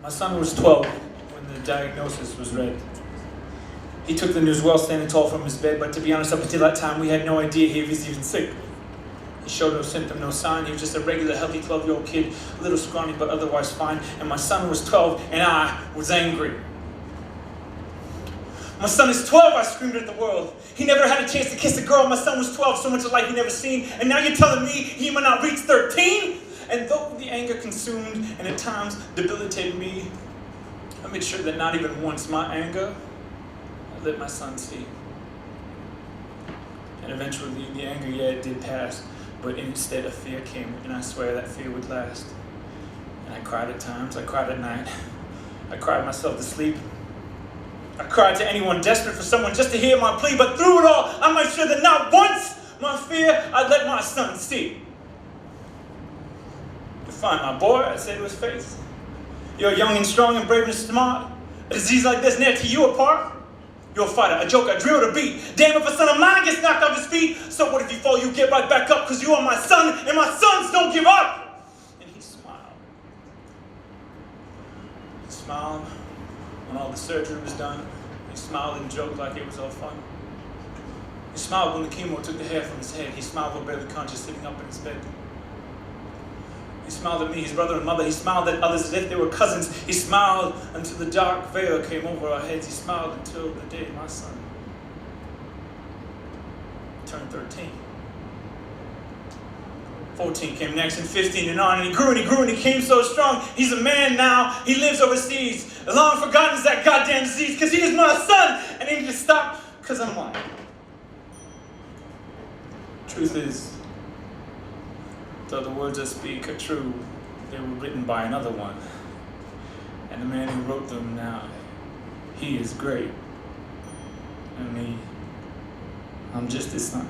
My son was 12 when the diagnosis was read. He took the news well, standing tall from his bed, but to be honest, up until that time, we had no idea he was even sick. He showed no symptom, no sign. He was just a regular, healthy 12-year-old kid, a little scrawny, but otherwise fine. And my son was 12, and I was angry. My son is 12, I screamed at the world. He never had a chance to kiss a girl. My son was 12, so much of life he never seen. And now you're telling me he might not reach 13? And though the anger consumed and at times debilitated me, I made sure that not even once my anger I let my son see. And eventually the anger, yeah, it did pass, but instead a fear came, and I swear that fear would last. And I cried at times, I cried at night, I cried myself to sleep. I cried to anyone desperate for someone just to hear my plea, but through it all, I made sure that not once my fear I let my son see. "You're fine, my boy," I said to his face. "You're young and strong and brave and smart. A disease like this never tear you apart. You're a fighter, a joker, a drill to beat. Damn if a son of mine gets knocked off his feet. So what if you fall, you get right back up, because you are my son, and my sons don't give up." And he smiled. He smiled when all the surgery was done. He smiled and joked like it was all fun. He smiled when the chemo took the hair from his head. He smiled while barely conscious, sitting up in his bed. He smiled at me, his brother and mother. He smiled at others as if they were cousins. He smiled until the dark veil came over our heads. He smiled until the day my son turned 13. 14 came next, and 15 and on, and he grew and he grew and he came so strong. He's a man now. He lives overseas. Long forgotten is that goddamn disease, because he is my son, and he need to stop because I'm lying. Truth is, though the words I speak are true, they were written by another one. And the man who wrote them now, he is great. And me, I'm just his son.